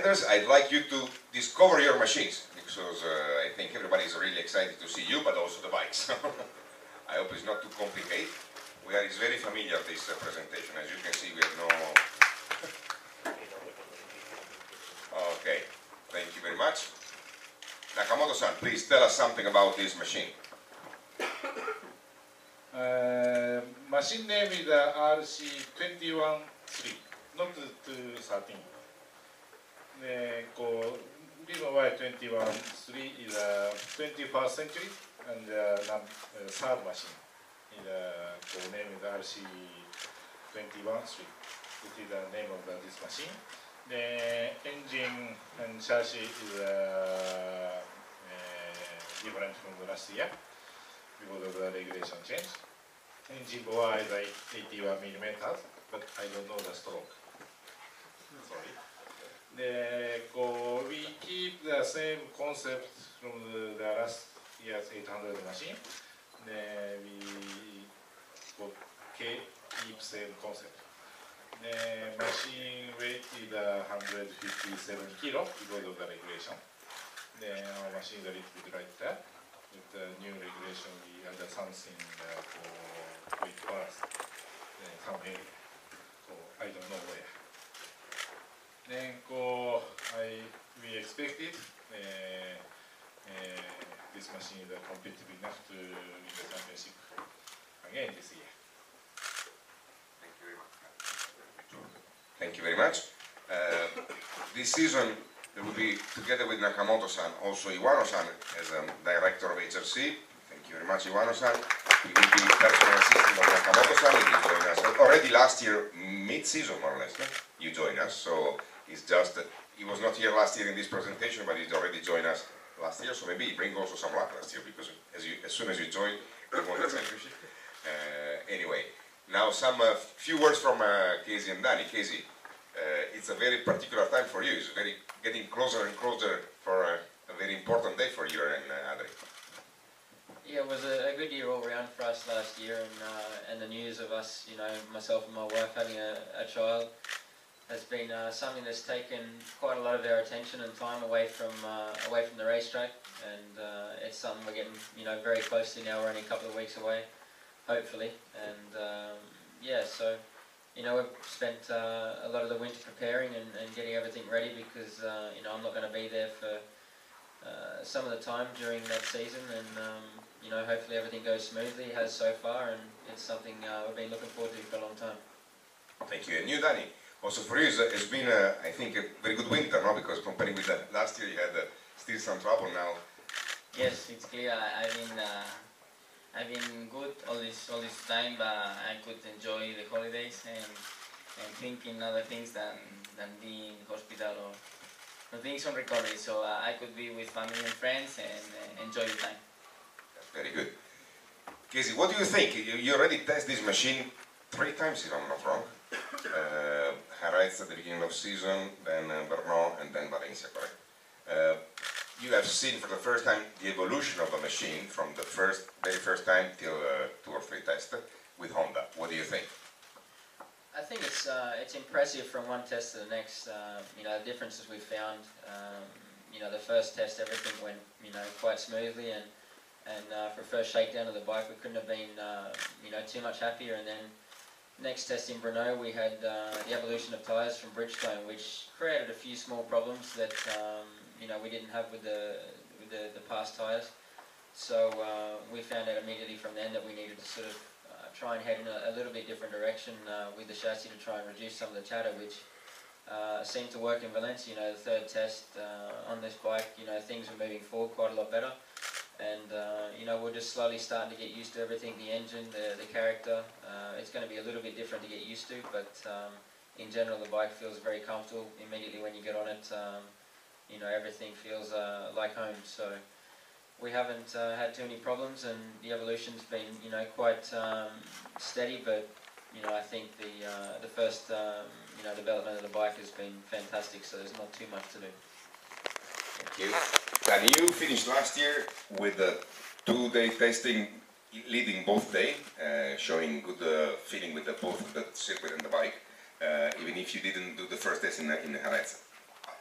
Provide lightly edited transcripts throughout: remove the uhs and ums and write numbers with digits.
riders, I'd like you to discover your machines, because I think everybody is really excited to see you, but also the bikes. I hope it's not too complicated. It's very familiar, this presentation. As you can see, we have no... Okay, thank you very much. Nakamoto-san, please tell us something about this machine. Machine name is RC213, not 213. Reason why 213 is a 21st century and third machine. The name is RC213. This is the name of this machine. The engine and chassis is different from the last year because of the regulation change. Engine bore is 81 millimeters, but I don't know the stroke. Sorry. We keep the same concept from the last year's 800 machine. We keep same concept. The machine weight is 157 kilo because of the regulation. Our machine is a little bit lighter. With the new regulation, we added something for weight balance somewhere. So I don't know where. Then we expected this machine is competitive enough to win the championship again this year. Thank you very much. This season, there will be, together with Nakamoto-san, also Iwano-san as director of HRC. Thank you very much, Iwano-san. He will be personal assistant of Nakamoto-san. He will join us already last year, mid-season more or less. No? You joined us, so it's just that he was not here last year in this presentation, but he's already joined us last year. So maybe he brings also some luck last year, because as soon as you join, you won the championship. Anyway. Now some few words from Casey and Dani. Casey, it's a very particular time for you. It's getting closer and closer for a very important day for you and Adri. Yeah, it was a good year all round for us last year, and the news of us, myself and my wife having a child has been something that's taken quite a lot of our attention and time away from the racetrack, and it's something we're getting very close to now. We're only a couple of weeks away, hopefully, and yeah, so we've spent a lot of the winter preparing and getting everything ready, because I'm not going to be there for some of the time during that season, and hopefully everything goes smoothly. It has so far, and it's something we've been looking forward to for a long time. Thank you. And you, Dani, also for you, it's been I think a very good winter, no? Because comparing with last year, you had still some trouble now. Yes, it's clear. I've been good all this time, but I could enjoy the holidays and thinking other things than being in hospital or doing some recovery. So I could be with family and friends and enjoy the time. That's very good. Casey, what do you think? You already tested this machine 3 times, if I'm not wrong. Jerez at the beginning of season, then Brno, and then Valencia, correct? You have seen for the first time the evolution of the machine from the very first time till 2 or 3 tests with Honda. What do you think? I think it's impressive from one test to the next. The differences we found. The first test everything went quite smoothly, and for first shakedown of the bike we couldn't have been too much happier. And then next test in Brno we had the evolution of tyres from Bridgestone, which created a few small problems that we didn't have with the past tyres. So we found out immediately from then that we needed to sort of try and head in a little bit different direction with the chassis to try and reduce some of the chatter, which seemed to work in Valencia. The third test on this bike, things were moving forward quite a lot better, and we're just slowly starting to get used to everything, the engine, the character. It's going to be a little bit different to get used to, but in general the bike feels very comfortable immediately when you get on it. Everything feels like home, so we haven't had too many problems, and the evolution's been quite steady, but I think the first development of the bike has been fantastic, so there's not too much to do. Thank you. And you finished last year with the 2-day testing, leading both day, showing good feeling with both the circuit and the bike, even if you didn't do the first test in Jerez.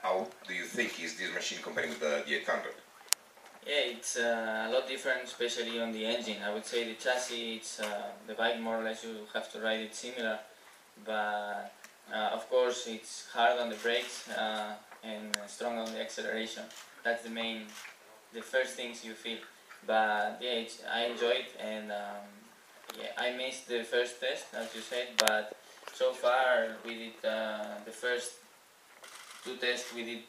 how do you think is this machine comparing with the 800? Yeah, it's a lot different, especially on the engine. I would say the chassis, it's the bike more or less you have to ride it similar, but of course it's hard on the brakes and strong on the acceleration. That's the first things you feel. But yeah, I enjoyed, and yeah, I missed the first test, as you said, but so far we did the first 2 tests we did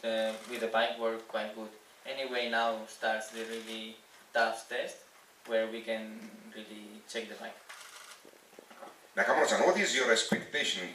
with the bike were quite good. Anyway, now starts the really tough test where we can really check the bike. Nakamura-san, what is your expectation